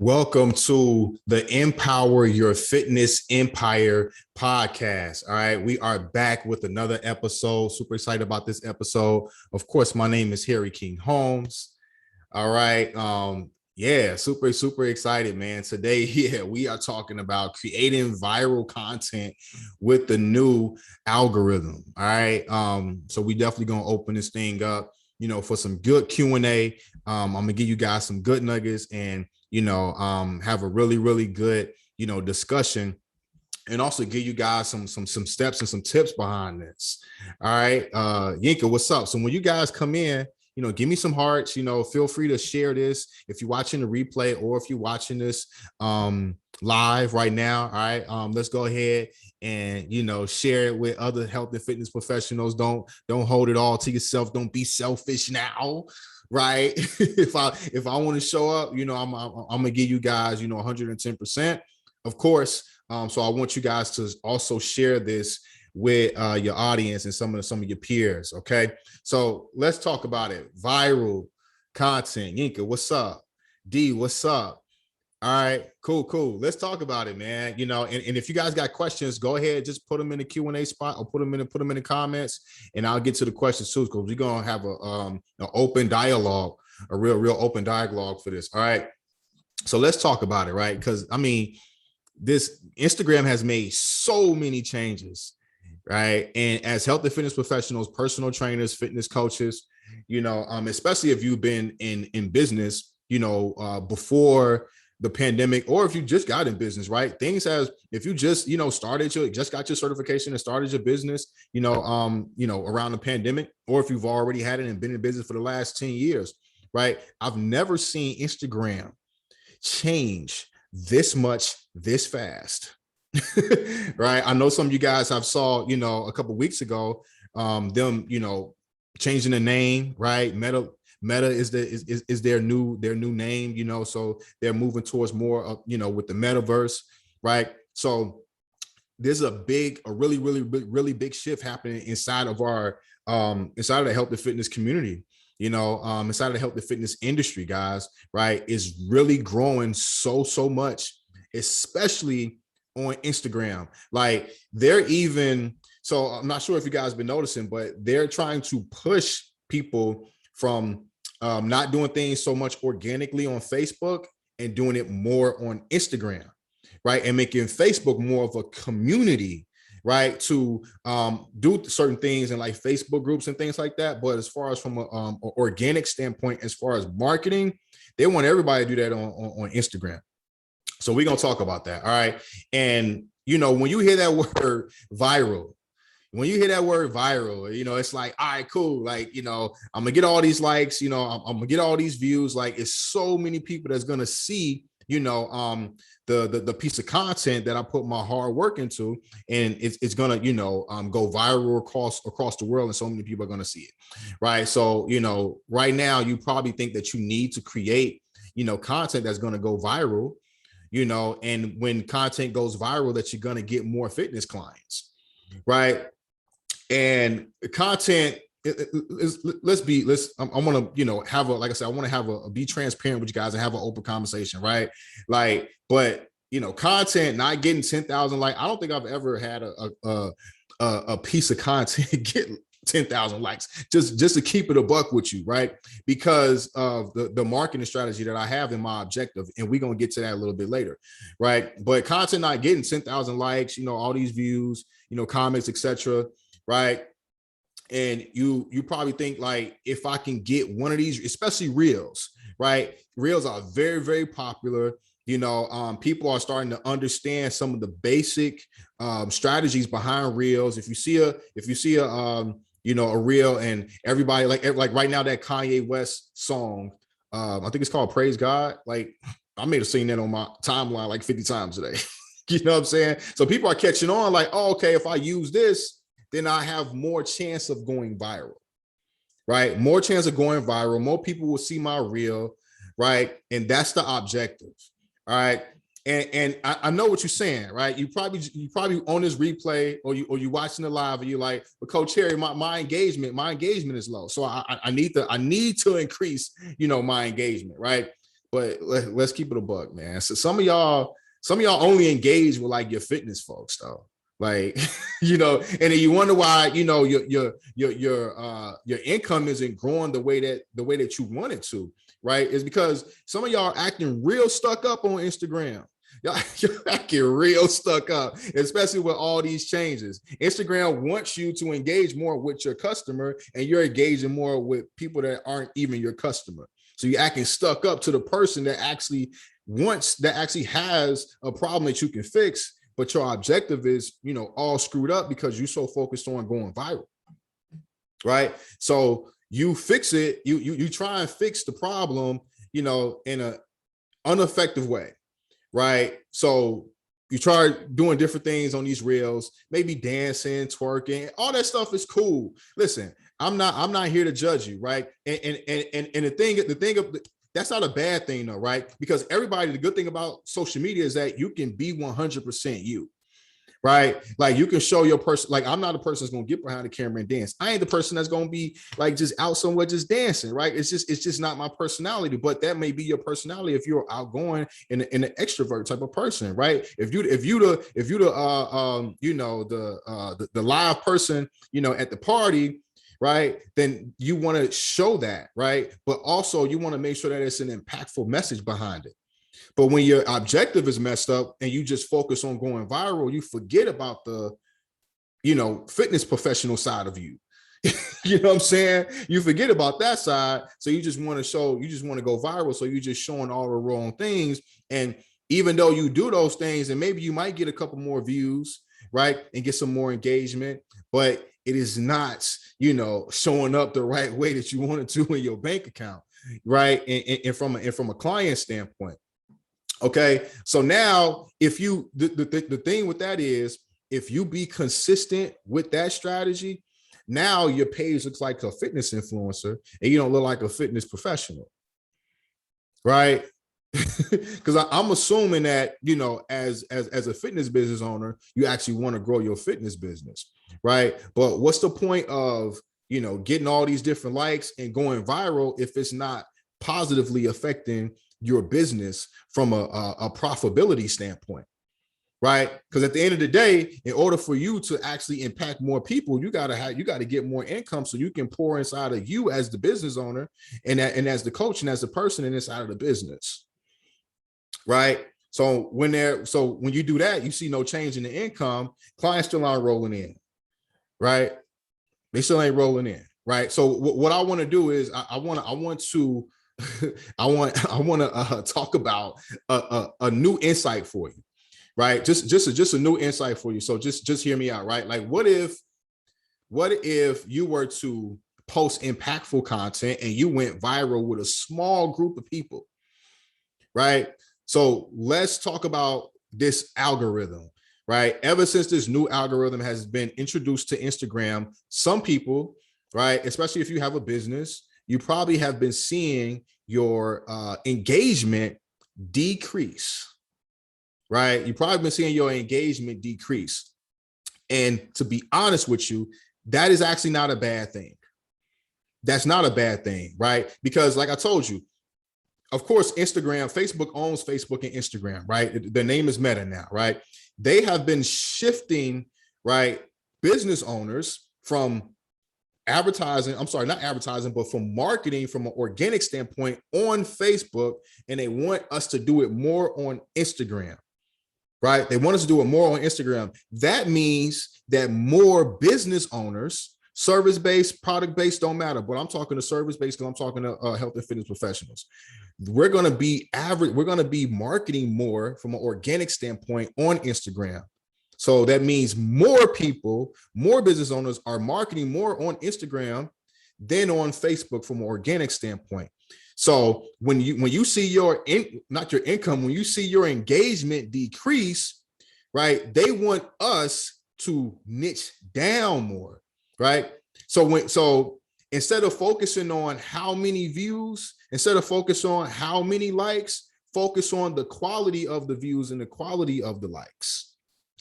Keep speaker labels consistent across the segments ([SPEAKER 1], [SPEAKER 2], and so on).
[SPEAKER 1] Welcome to the Empower Your Fitness Empire podcast. All right, we are back with another episode. Super excited about this episode. Of course, my name is Harry King Holmes. All right. Super excited, man. Today, we are talking about creating viral content with the new algorithm. All right. So we definitely gonna open this thing up, for some good Q&A. I'm gonna give you guys some good nuggets and have a really good, discussion, and also give you guys some steps and some tips behind this. All right. Yinka, what's up? So when you guys come in, give me some hearts, feel free to share this if you're watching the replay or if you're watching this live right now. All right. Let's go ahead and share it with other health and fitness professionals. Don't hold it all to yourself. Don't be selfish now. Right. if I want to show up, I'm gonna give you guys 110%, of course. So I want you guys to also share this with your audience and some of your peers. Okay, so let's talk about it. Viral content. Yinka, what's up? D, what's up? All right, cool. Let's talk about it, man. And if you guys got questions, go ahead, just put them in the Q&A spot or put them in the comments, and I'll get to the questions too, because we're gonna have an open dialogue, a real open dialogue for this. All right, so let's talk about it, right? Because this Instagram has made so many changes, right? And as health and fitness professionals, personal trainers, fitness coaches, especially if you've been in business, before the pandemic, or if you just got in business, right? If you just, just got your certification and started your business, around the pandemic, or if you've already had it and been in business for the last 10 years, right? I've never seen Instagram change this much, this fast. Right. I know some of you guys have saw, a couple of weeks ago, them, changing the name, right? Meta is their new name, so they're moving towards more of, with the metaverse, right? So there's a really big shift happening inside of our inside of the health and fitness community, inside of the health and fitness industry, guys, right? Is really growing so much, especially on Instagram. Like so I'm not sure if you guys been noticing, but they're trying to push people from not doing things so much organically on Facebook and doing it more on Instagram, right? And making Facebook more of a community, right? To do certain things in like Facebook groups and things like that. But as far as from an organic standpoint, as far as marketing, they want everybody to do that on Instagram. So we're going to talk about that. All right. And, when you hear that word viral, it's like, all right, cool. Like, I'm gonna get all these likes, I'm gonna get all these views. Like, it's so many people that's gonna see, the piece of content that I put my hard work into, and it's gonna, go viral across the world, and so many people are gonna see it, right? So, right now you probably think that you need to create, content that's gonna go viral, and when content goes viral, that you're gonna get more fitness clients, right? And content I want to, have like I said, I want to have be transparent with you guys and have an open conversation, right? Like, but content not getting 10,000 likes. I don't think I've ever had a piece of content get 10,000 likes, just to keep it a buck with you, right? Because of the marketing strategy that I have in my objective, and we're gonna get to that a little bit later, right? But content not getting 10,000 likes, all these views, comments, etc., right? And you probably think, like, if I can get one of these, especially reels, right? Reels are very popular. People are starting to understand some of the basic strategies behind reels. If you see a reel, and everybody, like right now, that Kanye West song, I think it's called Praise God. Like, I may have seen that on my timeline like 50 times today. You know what I'm saying? So people are catching on, like, oh, okay, if I use this, then I have more chance of going viral, right? More chance of going viral. More people will see my reel, right? And that's the objective, all right? And I know what you're saying, right? You probably on this replay, or you watching the live, and you're like, but Coach Harry, my engagement is low, so I need to increase, my engagement, right? but let's keep it a buck, man. So some of y'all only engage with like your fitness folks though. Like, and then you wonder why, your income isn't growing the way that you want it to, right? Is because some of y'all are acting real stuck up on Instagram. You're acting real stuck up, especially with all these changes. Instagram wants you to engage more with your customer, and you're engaging more with people that aren't even your customer. So you're acting stuck up to the person that actually has a problem that you can fix, but your objective is, all screwed up because you're so focused on going viral, right? So you fix it, you try and fix the problem, in an ineffective way, right? So you try doing different things on these reels, maybe dancing, twerking, all that stuff is cool. Listen, I'm not here to judge you, right? And the thing of that's not a bad thing though, right? Because the good thing about social media is that you can be 100% you, right? Like you can show your person. Like I'm not a person that's gonna get behind the camera and dance. I ain't the person that's gonna be like just out somewhere just dancing, right? It's just not my personality. But that may be your personality if you're outgoing and an extrovert type of person, right? If you the live person, at the party, right? Then you want to show that, right? But also you want to make sure that it's an impactful message behind it. But when your objective is messed up and you just focus on going viral, you forget about the, fitness professional side of you. You know what I'm saying? You forget about that side. So you just want to go viral. So you're just showing all the wrong things. And even though you do those things and maybe you might get a couple more views, right? And get some more engagement, but it is not, showing up the right way that you want it to in your bank account, right? And from a client standpoint. Okay, so now if you the thing with that is if you be consistent with that strategy, now your page looks like a fitness influencer and you don't look like a fitness professional, right? Because I'm assuming that as a fitness business owner, you actually want to grow your fitness business, right? But what's the point of getting all these different likes and going viral if it's not positively affecting your business from a profitability standpoint, right? Because at the end of the day, in order for you to actually impact more people, you got to get more income so you can pour inside of you as the business owner and as the coach and as the person inside of the business, right? So when you do that, you see no change in the income, clients still aren't rolling in, right? They still ain't rolling in, right? So what I want to do is I want to talk about a new insight for you, right? Just a new insight for you. So just hear me out, right? Like what if you were to post impactful content and you went viral with a small group of people, right? So let's talk about this algorithm, right? Ever since this new algorithm has been introduced to Instagram, some people, right, especially if you have a business, you probably have been seeing your engagement decrease, right? You've probably been seeing your engagement decrease. And to be honest with you, that is actually not a bad thing. That's not a bad thing, right? Because like I told you, of course, Facebook owns Facebook and Instagram, right? The name is Meta now, right? They have been shifting, right, business owners from not advertising, but from marketing from an organic standpoint on Facebook, and they want us to do it more on Instagram, right? They want us to do it more on Instagram. That means that more business owners, service-based, product-based, don't matter, but I'm talking to service-based because I'm talking to health and fitness professionals. We're going to be marketing more from an organic standpoint on Instagram. So that means more people, more business owners are marketing more on Instagram than on Facebook from an organic standpoint. So when you see not your income, when you see your engagement decrease, right, they want us to niche down more, right? So instead of focusing on how many views, instead of focusing on how many likes, focus on the quality of the views and the quality of the likes.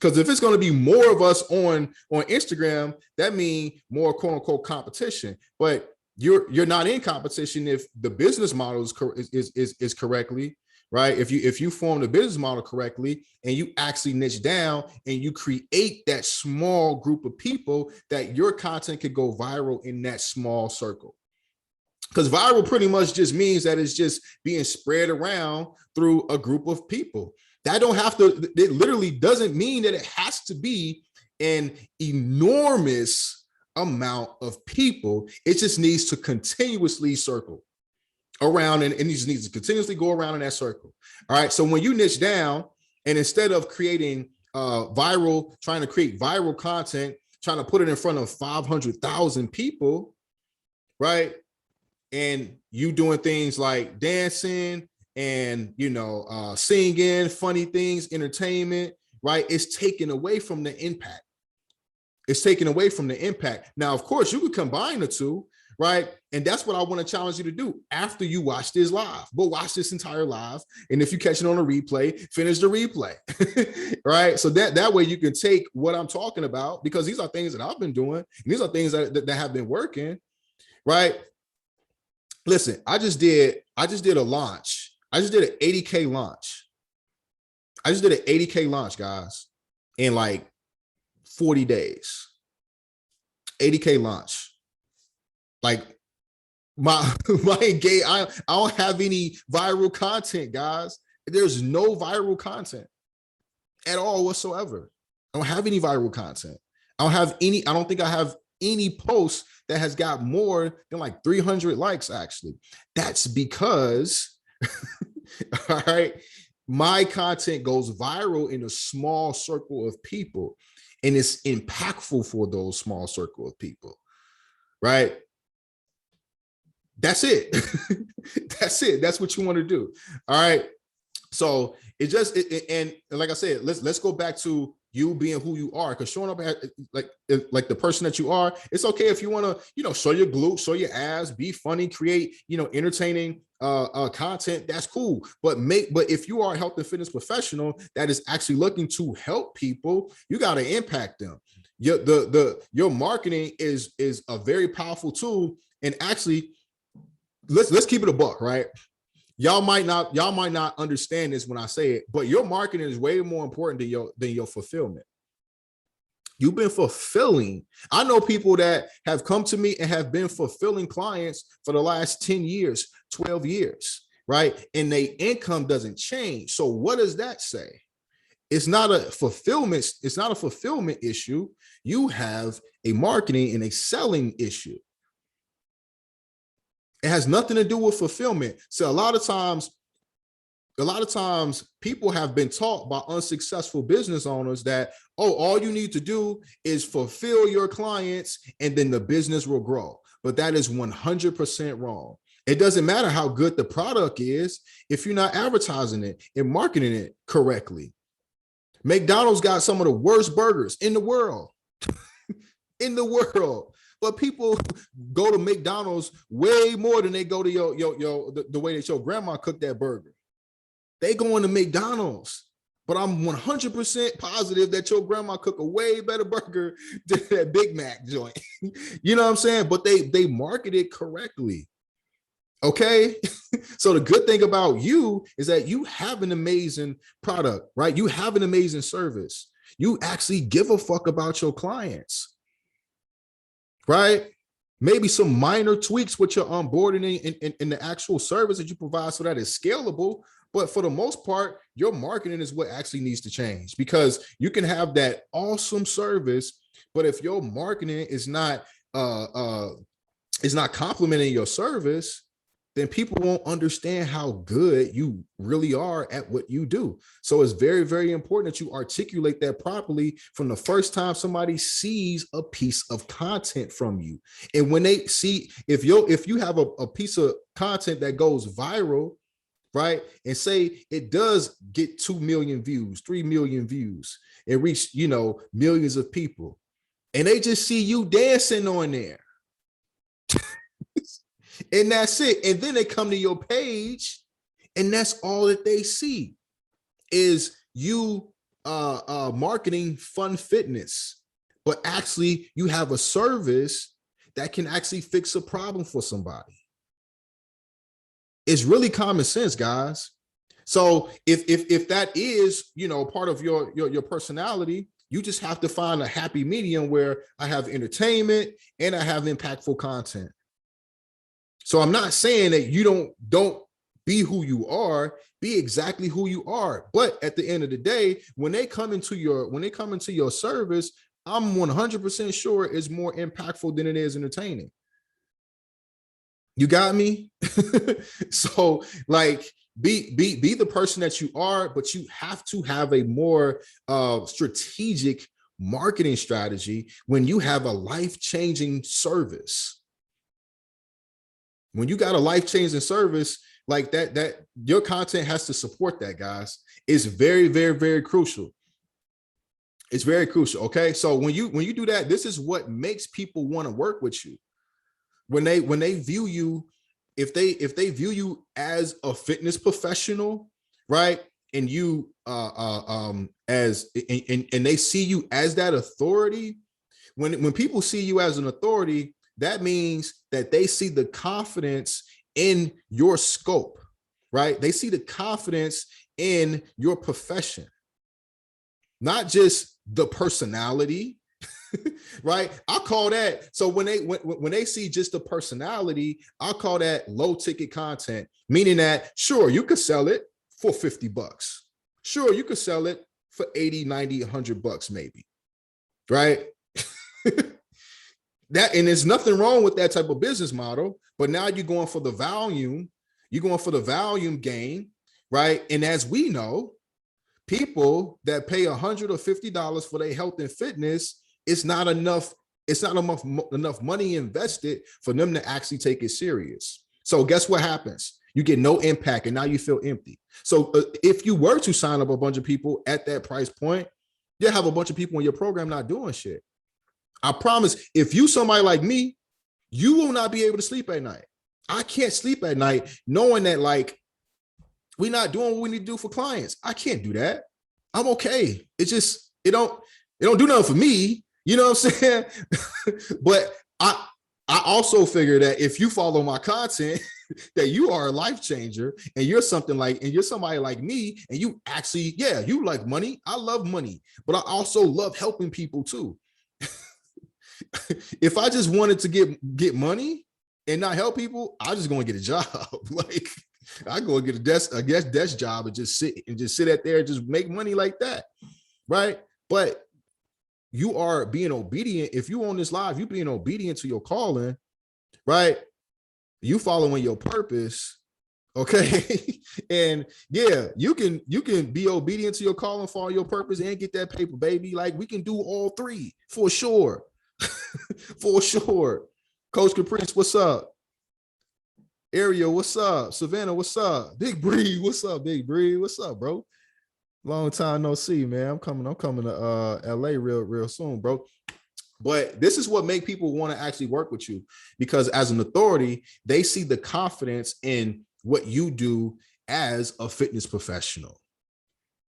[SPEAKER 1] Because if it's going to be more of us on Instagram, that means more quote unquote competition. But you're not in competition if the business model is correctly, right? If you form the business model correctly and you actually niche down and you create that small group of people that your content could go viral in that small circle. Because viral pretty much just means that it's just being spread around through a group of people. That don't have to, it literally doesn't mean that it has to be an enormous amount of people. It just needs to continuously circle around, and it just needs to continuously go around in that circle. All right. So when you niche down, and instead of creating trying to create viral content, trying to put it in front of 500,000 people, right? And you doing things like dancing and, singing, funny things, entertainment, right? It's taken away from the impact. It's taken away from the impact. Now, of course, you could combine the two, right? And that's what I want to challenge you to do after you watch this live. But watch this entire live. And if you catch it on a replay, finish the replay, right? So that way you can take what I'm talking about, because these are things that I've been doing. And these are things that have been working, right? Listen, I just did a launch. I just did an 80K launch. I just did an 80K launch, guys, in like 40 days. 80K launch. Like my I don't have any viral content, guys. There's no viral content at all whatsoever. I don't have any viral content. I don't think I have any post that has got more than like 300 likes, actually. That's because, all right, my content goes viral in a small circle of people, and it's impactful for those small circle of people, right? That's it. That's it. That's what you want to do. All right. So and like I said, let's go back to you being who you are, because showing up like the person that you are, it's okay if you want to, show your glutes, show your abs, be funny, create, entertaining content. That's cool. But if you are a health and fitness professional that is actually looking to help people, you got to impact them. Your marketing is a very powerful tool. And actually, let's keep it a buck, right? Y'all might not understand this when I say it, but your marketing is way more important than your fulfillment. You've been fulfilling. I know people that have come to me and have been fulfilling clients for the last 10 years, 12 years, right? And their income doesn't change. So what does that say? It's not a fulfillment issue. You have a marketing and a selling issue. It has nothing to do with fulfillment. So a lot of times people have been taught by unsuccessful business owners that, all you need to do is fulfill your clients and then the business will grow. But that is 100% wrong. It doesn't matter how good the product is if you're not advertising it and marketing it correctly. McDonald's got some of the worst burgers in the world. In the world. But people go to McDonald's way more than they go to the way that your grandma cooked that burger. They go into McDonald's, but I'm 100% positive that your grandma cooked a way better burger than that Big Mac joint. You know what I'm saying? But they market it correctly. Okay. So the good thing about you is that you have an amazing product, right? You have an amazing service. You actually give a fuck about your clients. Right? Maybe some minor tweaks with your onboarding in the actual service that you provide so that it's scalable. But for the most part, your marketing is what actually needs to change, because you can have that awesome service, but if your marketing is not complementing your service, then people won't understand how good you really are at what you do. So it's very, very important that you articulate that properly from the first time somebody sees a piece of content from you. And when they see, if you have a piece of content that goes viral, right, and say it does get 2 million views, 3 million views, and reach, millions of people, and they just see you dancing on there. And that's it. And then they come to your page, and that's all that they see is you marketing fun fitness. But actually, you have a service that can actually fix a problem for somebody. It's really common sense, guys. So if that is, part of your personality, you just have to find a happy medium where I have entertainment and I have impactful content. So I'm not saying that you don't be who you are, be exactly who you are. But at the end of the day, when they come into your service, I'm 100% sure it's more impactful than it is entertaining. You got me? So like be the person that you are, but you have to have a more strategic marketing strategy when you have a life-changing service. When you got a life-changing service like that your content has to support that, guys. It's very, very, very crucial. It's very crucial. Okay. So when you do that, this is what makes people want to work with you. When they view you, if they view you as a fitness professional, right? And you as and they see you as that authority, when people see you as an authority, that means that they see the confidence in your scope, right? They see the confidence in your profession, not just the personality, right? I call that. So when they see just the personality, I call that low ticket content, meaning that sure, you could sell it for $50. Sure, you could sell it for 80, 90, $100 maybe, right? And there's nothing wrong with that type of business model, but now you're going for the volume, gain, right? And as we know, people that pay $100 or $50 for their health and fitness, it's not enough money invested for them to actually take it serious. So guess what happens? You get no impact and now you feel empty. So if you were to sign up a bunch of people at that price point, you'll have a bunch of people in your program not doing shit. I promise, if you somebody like me, you will not be able to sleep at night. I can't sleep at night knowing that like we're not doing what we need to do for clients. I can't do that. I'm okay. It's just, it don't do nothing for me. You know what I'm saying? But I also figure that if you follow my content, that you are a life changer and you're somebody like me, and you actually, yeah, you like money. I love money, but I also love helping people too. If I just wanted to get money and not help people, I just going to get a job. Like I go and get a desk job and just sit at there and just make money like that, right? But you are being obedient. If you on this live, you being obedient to your calling, right? You following your purpose, okay? And yeah, you can be obedient to your calling, follow your purpose, and get that paper, baby. Like we can do all three for sure. For sure. Coach Caprice, what's up? Ariel, what's up? Savannah, what's up? Big Bree, what's up? Big Bree, what's up, bro? Long time no see, man. I'm coming to LA real soon, bro. But this is what make people want to actually work with you, because as an authority, they see the confidence in what you do as a fitness professional,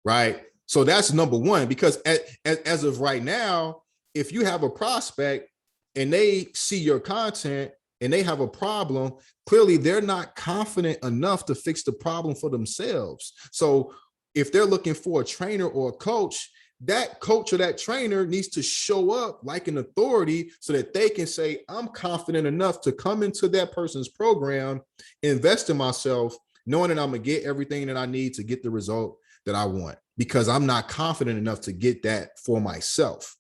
[SPEAKER 1] right? So that's number one, because as of right now, if you have a prospect and they see your content and they have a problem, clearly they're not confident enough to fix the problem for themselves. So if they're looking for a trainer or a coach, that coach or that trainer needs to show up like an authority so that they can say, I'm confident enough to come into that person's program, invest in myself, knowing that I'm going to get everything that I need to get the result that I want, because I'm not confident enough to get that for myself.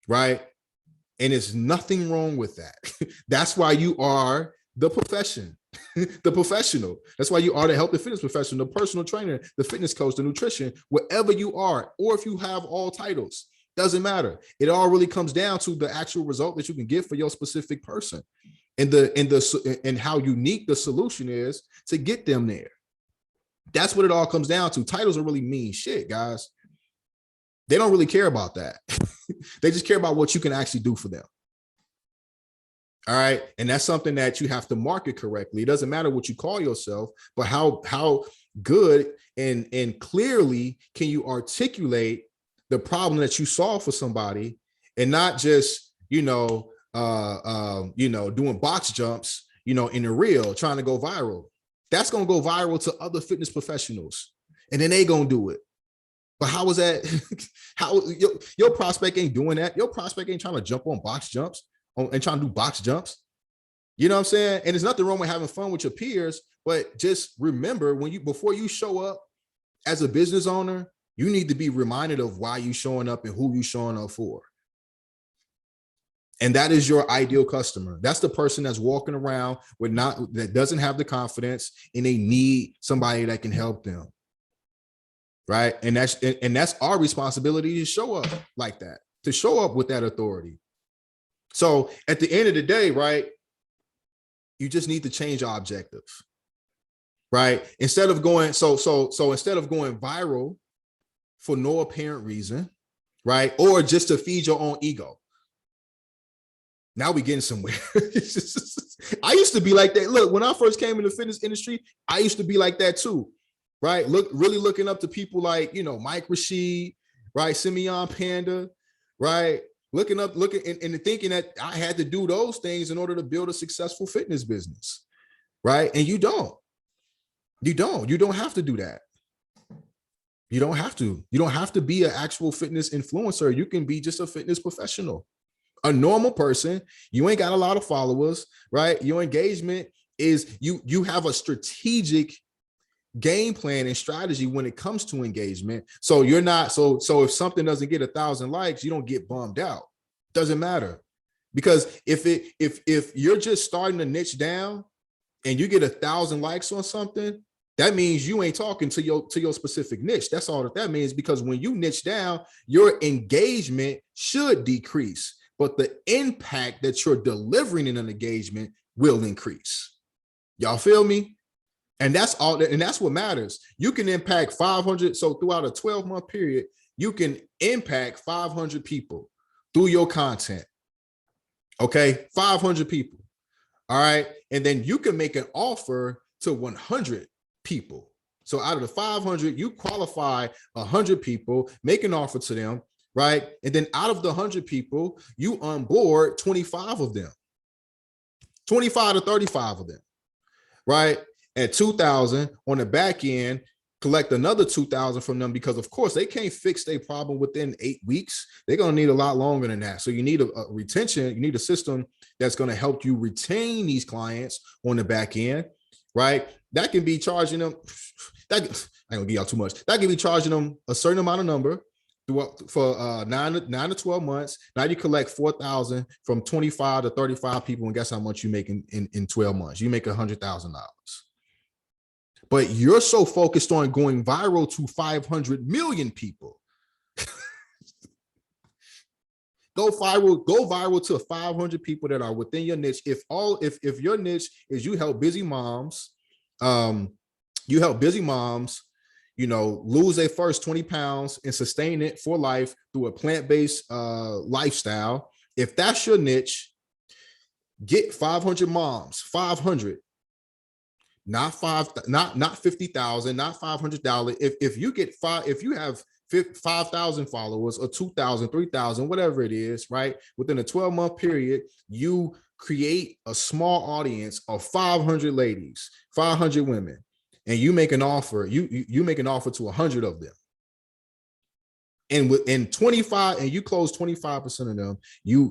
[SPEAKER 1] Right? And there's nothing wrong with that. That's why you are the profession, the professional. That's why you are the health and fitness professional, the personal trainer, the fitness coach, the nutrition, wherever you are, or if you have all titles, doesn't matter. It all really comes down to the actual result that you can get for your specific person, and how unique the solution is to get them there. That's what it all comes down to. Titles are really mean shit, guys. They don't really care about that. They just care about what you can actually do for them. All right. And that's something that you have to market correctly. It doesn't matter what you call yourself, but how good and clearly can you articulate the problem that you solve for somebody, and not just, doing box jumps, in a reel, trying to go viral. That's going to go viral to other fitness professionals, and then they going to do it. But how is that? How your prospect ain't doing that? Your prospect ain't trying to jump on box jumps and trying to do box jumps. You know what I'm saying? And there's nothing wrong with having fun with your peers, but just remember before you show up as a business owner, you need to be reminded of why you showing up and who you showing up for. And that is your ideal customer. That's the person that's walking around that doesn't have the confidence, and they need somebody that can help them. Right. And that's our responsibility to show up like that, to show up with that authority. So at the end of the day, right, you just need to change our objective. Right. Instead of going instead of going viral for no apparent reason, right, or just to feed your own ego. Now we getting somewhere. I used to be like that. Look, when I first came in the fitness industry, I used to be like that too. Right. Really looking up to people like, Mike Rashid, right. Simeon Panda, right. Looking and thinking that I had to do those things in order to build a successful fitness business. Right. And you don't have to do that. You don't have to be an actual fitness influencer. You can be just a fitness professional, a normal person. You ain't got a lot of followers, right? Your engagement is you have a strategic game plan and strategy when it comes to engagement. So you're not, so if something doesn't get 1,000 likes, you don't get bummed out. Doesn't matter. Because if you're just starting to niche down and you get 1,000 likes on something, that means you ain't talking to your specific niche. That's all that means, because when you niche down, your engagement should decrease, but the impact that you're delivering in an engagement will increase. Y'all feel me? And that's all, and that's what matters. You can impact 500. So throughout a 12-month period, you can impact 500 people through your content. Okay, 500 people. All right. And then you can make an offer to 100 people. So out of the 500, you qualify 100 people, make an offer to them, right? And then out of the 100 people, you onboard 25 of them, 25 to 35 of them, right? At 2,000 on the back end, collect another 2,000 from them, because of course they can't fix their problem within 8 weeks. They're going to need a lot longer than that. So you need a retention. You need a system that's going to help you retain these clients on the back end, right? That can be charging them. I ain't gonna give y'all too much. That can be charging them a certain amount of number for 9 to 12 months. Now you collect 4,000 from 25 to 35 people, and guess how much you make in 12 months? You make $100,000. But you're so focused on going viral to 500 million people. Go viral to 500 people that are within your niche. If your niche is you help busy moms, lose their first 20 pounds and sustain it for life through a plant-based lifestyle. If that's your niche, get 500 moms, 500. Not 50,000, not $500. If you have 5,000 followers or 2,000, 3,000, whatever it is, right? Within a 12-month period, you create a small audience of 500 ladies, 500 women, and you make an offer. You make an offer to 100 of them, and within 25, and you close 25% of them, you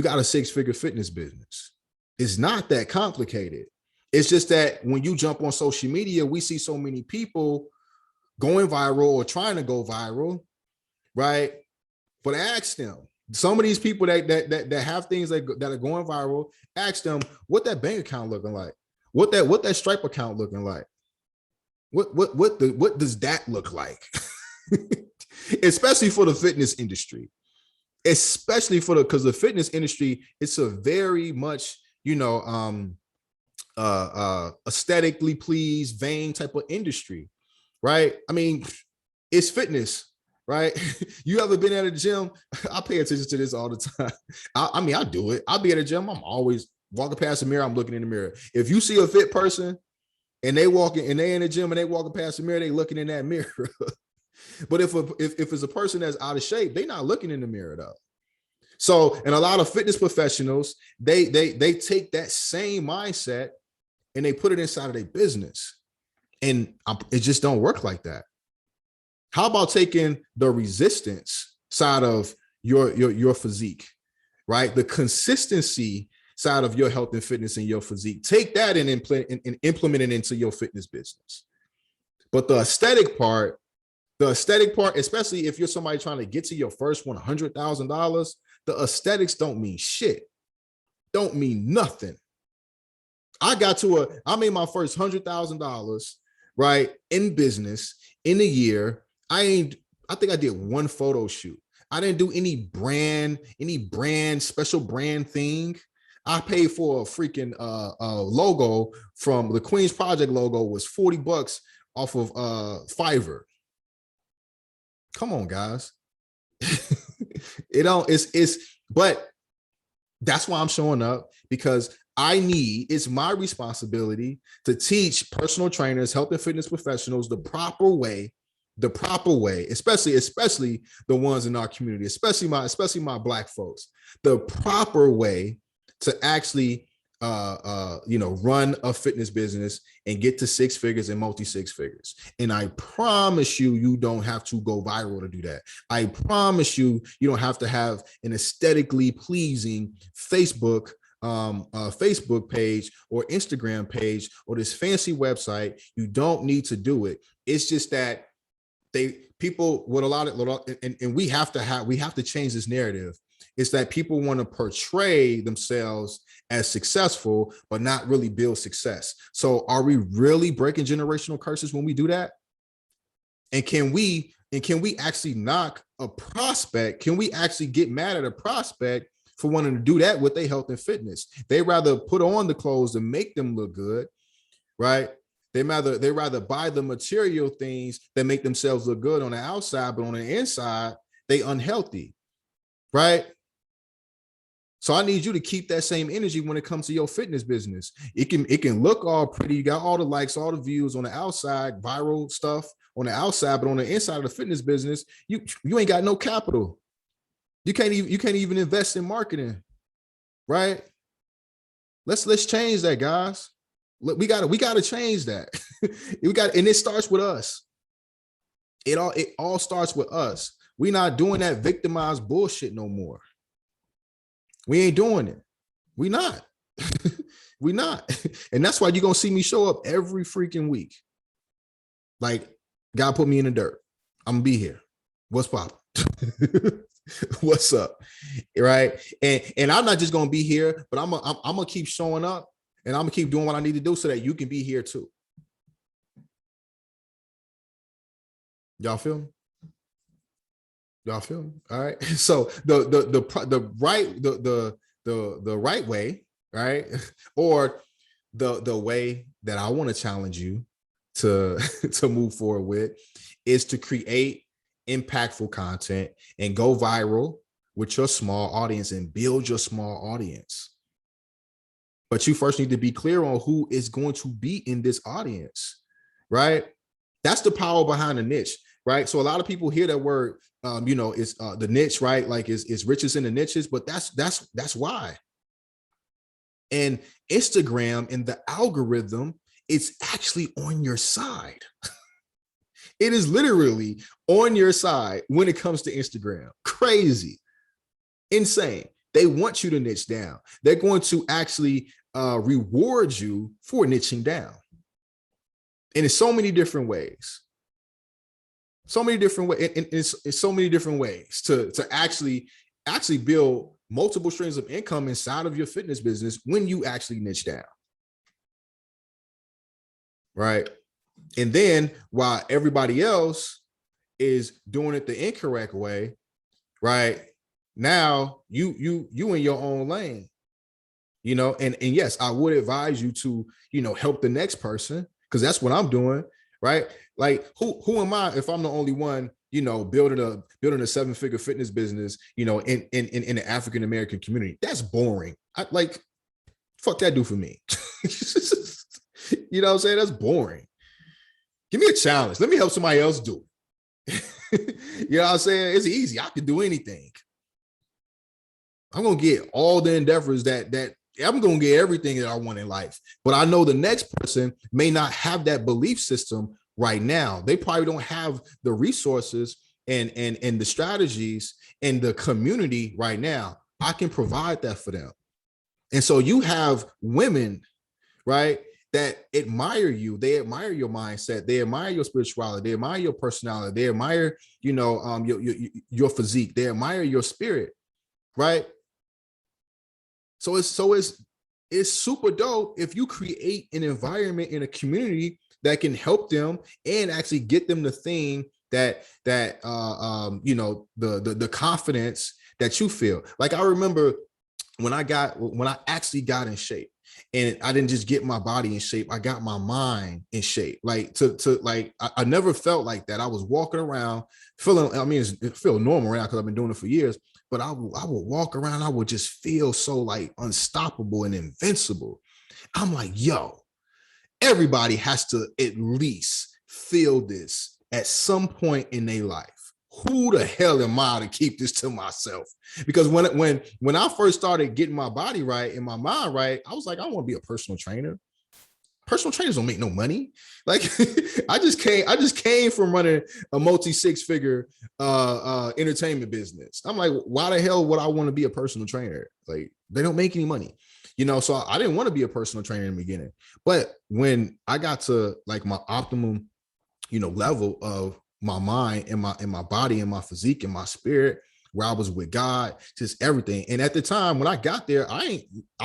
[SPEAKER 1] got a 6-figure fitness business. It's not that complicated. It's just that when you jump on social media, we see so many people going viral or trying to go viral, right? But ask them, some of these people that have things that are going viral, ask them what that bank account looking like, what that Stripe account looking like, what does that look like? Especially for the fitness industry, because the fitness industry, it's a very much aesthetically pleased, vain type of industry, right? I mean, it's fitness, right? You ever been at a gym? I pay attention to this all the time. I do it. I'll be at a gym. I'm always walking past the mirror. I'm looking in the mirror. If you see a fit person and they walking and they in the gym and they walking past the mirror, they looking in that mirror. But if it's a person that's out of shape, they're not looking in the mirror though. So, and a lot of fitness professionals, they take that same mindset and they put it inside of their business, and it just don't work like that. How about taking the resistance side of your physique, right? The consistency side of your health and fitness and your physique. Take that and implement it into your fitness business. But the aesthetic part, especially if you're somebody trying to get to your first $100,000, the aesthetics don't mean shit. Don't mean nothing. I made my first $100,000, right, in business in a year. I think I did one photo shoot. I didn't do any special brand thing. I paid for a freaking logo from the Queen's Project logo was $40 off of Fiverr. Come on, guys. But that's why I'm showing up, because it's my responsibility to teach personal trainers, health and fitness professionals the proper way, especially the ones in our community, especially my Black folks, the proper way to actually run a fitness business and get to six figures and multi six figures. And I promise you don't have to go viral to do that. I promise you don't have to have an aesthetically pleasing Facebook page or Instagram page or this fancy website. You don't need to do it. It's just that people with a lot of, and we have to change this narrative. It's that people want to portray themselves as successful, but not really build success. So are we really breaking generational curses when we do that? And can we actually knock a prospect? Can we actually get mad at a prospect for wanting to do that with their health and fitness? They rather put on the clothes to make them look good, right? They rather buy the material things that make themselves look good on the outside, but on the inside, they unhealthy, right? So I need you to keep that same energy when it comes to your fitness business. It can look all pretty. You got all the likes, all the views on the outside, viral stuff on the outside, but on the inside of the fitness business, you ain't got no capital. You can't even invest in marketing, right? Let's change that, guys. We gotta change that. And it starts with us. It all starts with us. We're not doing that victimized bullshit no more. We ain't doing it. We not. We not. And that's why you're gonna see me show up every freaking week. Like, God put me in the dirt. I'm gonna be here. What's poppin'? What's up? Right. And I'm not just gonna be here, but I'm gonna keep showing up, and I'm gonna keep doing what I need to do so that you can be here too. Y'all feel me? Y'all feel me? All right. So the right way, right? Or the way that I want to challenge you to move forward with is to create impactful content and go viral with your small audience and build your small audience. But you first need to be clear on who is going to be in this audience, right? That's the power behind the niche, right? So a lot of people hear that word, it's the niche, right? Like it's riches in the niches, but that's why. And Instagram and the algorithm, it's actually on your side. It is literally on your side when it comes to Instagram. Crazy, insane. They want you to niche down. They're going to actually reward you for niching down. And it's so many different ways. So many different ways. It's so many different ways to actually build multiple streams of income inside of your fitness business when you actually niche down. Right. And then while everybody else is doing it the incorrect way, right? Now you in your own lane, and yes, I would advise you to, help the next person, because that's what I'm doing, right? Like who am I if I'm the only one, building a 7-figure fitness business, in the African American community? That's boring. Fuck that dude for me. You know what I'm saying? That's boring. Give me a challenge. Let me help somebody else do it. You know what I'm saying? It's easy. I can do anything. I'm going to get all the endeavors that I'm going to get everything that I want in life. But I know the next person may not have that belief system right now. They probably don't have the resources and the strategies and the community right now. I can provide that for them. And so you have women, right, that admire you. They admire your mindset. They admire your spirituality. They admire your personality. They admire, your physique. They admire your spirit, right? So it's super dope if you create an environment in a community that can help them and actually get them the thing that the confidence that you feel. Like I remember when I actually got in shape, and I didn't just get my body in shape, I got my mind in shape. Like I never felt like that. I was walking around feeling, it feel normal around because I've been doing it for years, but I would walk around, I would just feel so like unstoppable and invincible. I'm like, yo, everybody has to at least feel this at some point in their life. Who the hell am I to keep this to myself? Because when I first started getting my body right and my mind right, I was like, I want to be a personal trainer. Personal trainers don't make no money. Like I just came from running a multi six-figure entertainment business. I'm like, why the hell would I want to be a personal trainer? Like they don't make any money, so I didn't want to be a personal trainer in the beginning. But when I got to like my optimum, level of my mind and my body and my physique and my spirit, where I was with God, just everything. And at the time when I got there, I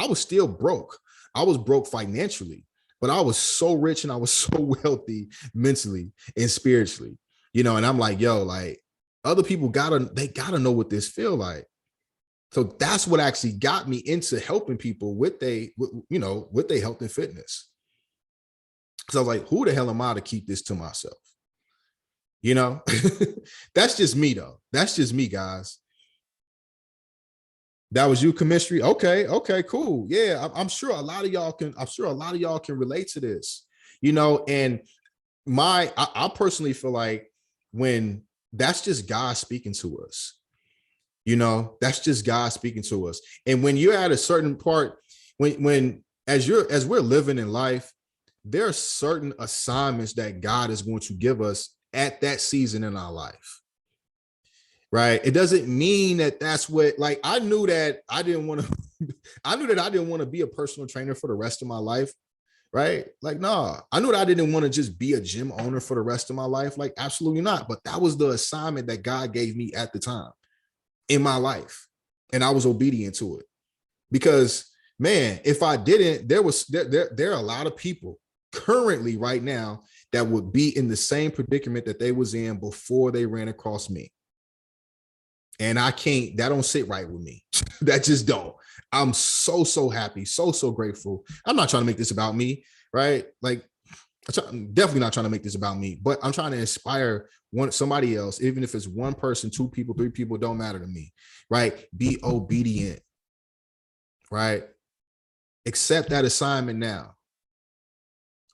[SPEAKER 1] was still broke. I was broke financially, but I was so rich and I was so wealthy mentally and spiritually, and I'm like, yo, like other people gotta know what this feel like. So that's what actually got me into helping people with their health and fitness. So I was like, who the hell am I to keep this to myself? That's just me though. That's just me, guys. That was you, chemistry. Okay, cool. Yeah, I'm sure a lot of y'all can relate to this, and I personally feel like when that's just God speaking to us, that's just God speaking to us. And when you're at a certain part, as we're living in life, there are certain assignments that God is going to give us at that season in our life, right? It doesn't mean that that's what, like, I knew that I didn't want to be a personal trainer for the rest of my life, right? Like, nah, I knew that I didn't want to just be a gym owner for the rest of my life. Like, absolutely not. But that was the assignment that God gave me at the time in my life. And I was obedient to it because, man, if I didn't, there are a lot of people currently right now that would be in the same predicament that they was in before they ran across me. And that don't sit right with me. That just don't. I'm so happy, so grateful. I'm not trying to make this about me, right? Like, I'm definitely not trying to make this about me, but I'm trying to inspire somebody else, even if it's one person, two people, three people, don't matter to me, right? Be obedient, right? Accept that assignment now.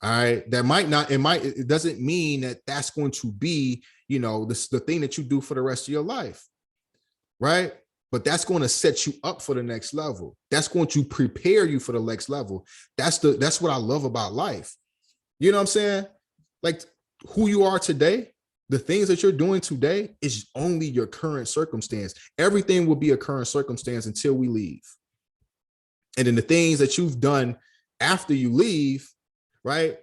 [SPEAKER 1] All right. It doesn't mean that that's going to be, the thing that you do for the rest of your life. Right. But that's going to set you up for the next level. That's going to prepare you for the next level. That's what I love about life. You know what I'm saying? Like who you are today, the things that you're doing today is only your current circumstance. Everything will be a current circumstance until we leave. And then the things that you've done after you leave, right,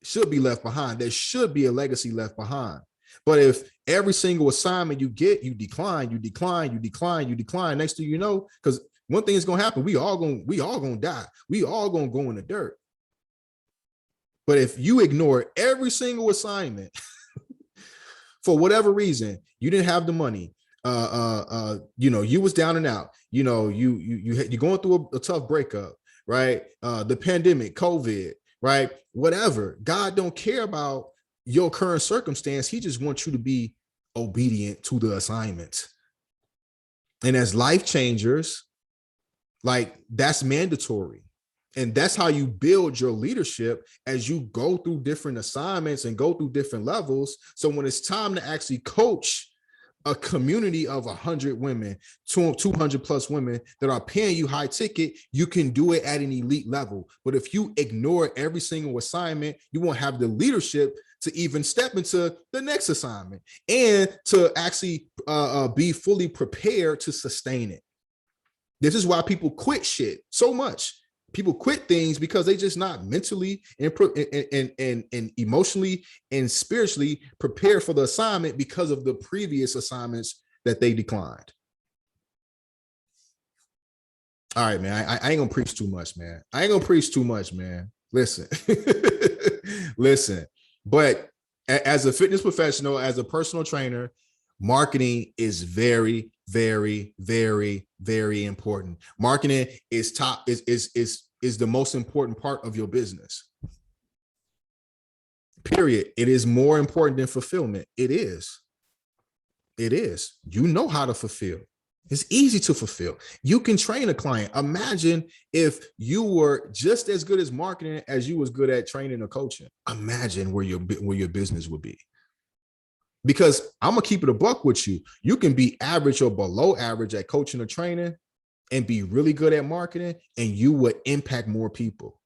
[SPEAKER 1] should be left behind. There should be a legacy left behind. But if every single assignment you get, you decline. Next thing you know, because one thing is going to happen, we all going to die. We all going to go in the dirt. But if you ignore every single assignment for whatever reason, you didn't have the money, you was down and out, you're going through a tough breakup, right? The pandemic, COVID, right? Whatever. God don't care about your current circumstance. He just wants you to be obedient to the assignment. And as life changers, like that's mandatory. And that's how you build your leadership as you go through different assignments and go through different levels. So when it's time to actually coach a community of 100 women, 200 plus women that are paying you high ticket, you can do it at an elite level. But if you ignore every single assignment, you won't have the leadership to even step into the next assignment and to actually be fully prepared to sustain it. This is why people quit shit so much. People quit things because they just not mentally and emotionally and spiritually prepared for the assignment because of the previous assignments that they declined. All right, man. I ain't gonna preach too much, man. I ain't gonna preach too much, man. Listen, listen. But as a fitness professional, as a personal trainer, marketing is very, very, very, very important. Marketing is top, is the most important part of your business. Period. It is more important than fulfillment. It is. It is. You know how to fulfill. It's easy to fulfill. You can train a client. Imagine if you were just as good as marketing as you was good at training or coaching. Imagine where your business would be. Because I'm gonna keep it a buck with you. You can be average or below average at coaching or training and be really good at marketing, and you would impact more people.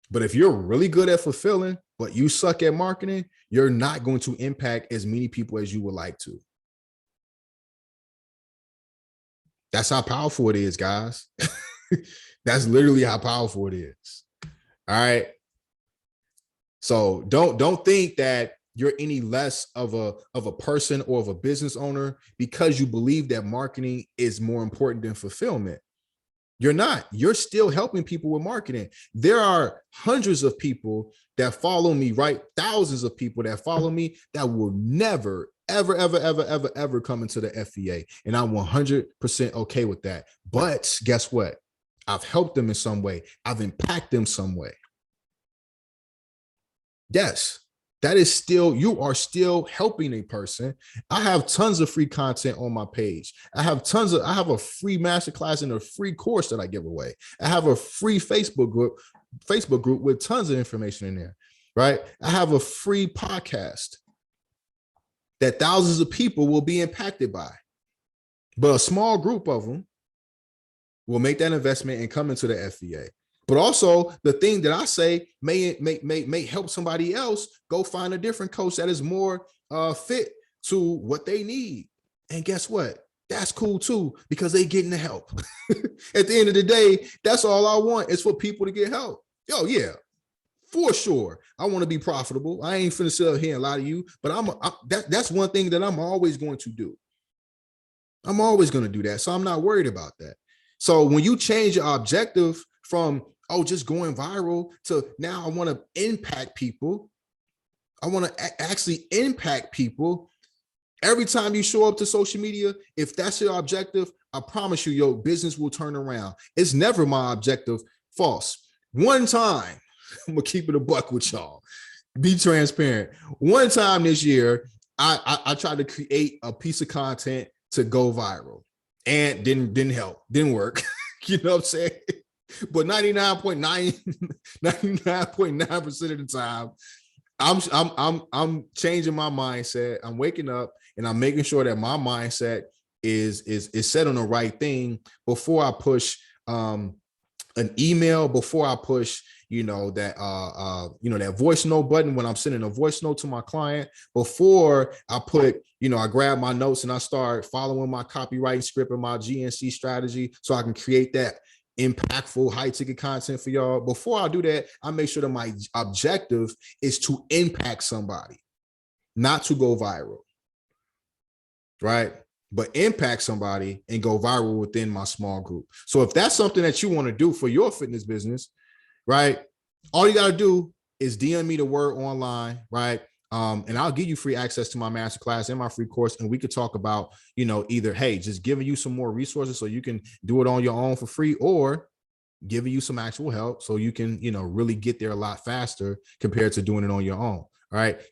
[SPEAKER 1] But if you're really good at fulfilling, but you suck at marketing, you're not going to impact as many people as you would like to. That's how powerful it is, guys. That's literally how powerful it is. All right. So don't think that you're any less of a person or of a business owner because you believe that marketing is more important than fulfillment. You're not. You're still helping people with marketing. There are hundreds of people that follow me, right? Thousands of people that follow me that will never, ever, ever, ever, ever, ever come into the FEA. And I'm 100% okay with that. But guess what? I've helped them in some way. I've impacted them some way. Yes, that is still, you are still helping a person. I have tons of free content on my page. I have a free masterclass and a free course that I give away. I have a free Facebook group with tons of information in there, right? I have a free podcast that thousands of people will be impacted by, but a small group of them will make that investment and come into the FEA. But also the thing that I say may help somebody else go find a different coach that is more fit to what they need. And guess what? That's cool too, because they getting the help. At the end of the day, that's all I want is for people to get help. Yo, yeah, for sure. I want to be profitable. I ain't finna sit up here and lie to you, but that's one thing that I'm always going to do. I'm always going to do that. So I'm not worried about that. So when you change your objective from, oh, just going viral to now I want to impact people. I want to actually impact people. Every time you show up to social media, if that's your objective, I promise you, your business will turn around. It's never my objective. False. One time, I'm going to keep it a buck with y'all. Be transparent. One time this year, I tried to create a piece of content to go viral and didn't help, didn't work. You know what I'm saying? But 99.9% of the time, I'm changing my mindset. I'm waking up and I'm making sure that my mindset is set on the right thing before I push an email, before I push that voice note button when I'm sending a voice note to my client, before I put, I grab my notes and I start following my copywriting script and my GNC strategy so I can create that impactful high ticket content for y'all. Before I do that, I make sure that my objective is to impact somebody, not to go viral, right? But impact somebody and go viral within my small group. So if that's something that you want to do for your fitness business, right? All you got to do is DM me the word online, right? And I'll give you free access to my masterclass and my free course. And we could talk about, either, hey, just giving you some more resources so you can do it on your own for free, or giving you some actual help so you can, really get there a lot faster compared to doing it on your own. All right.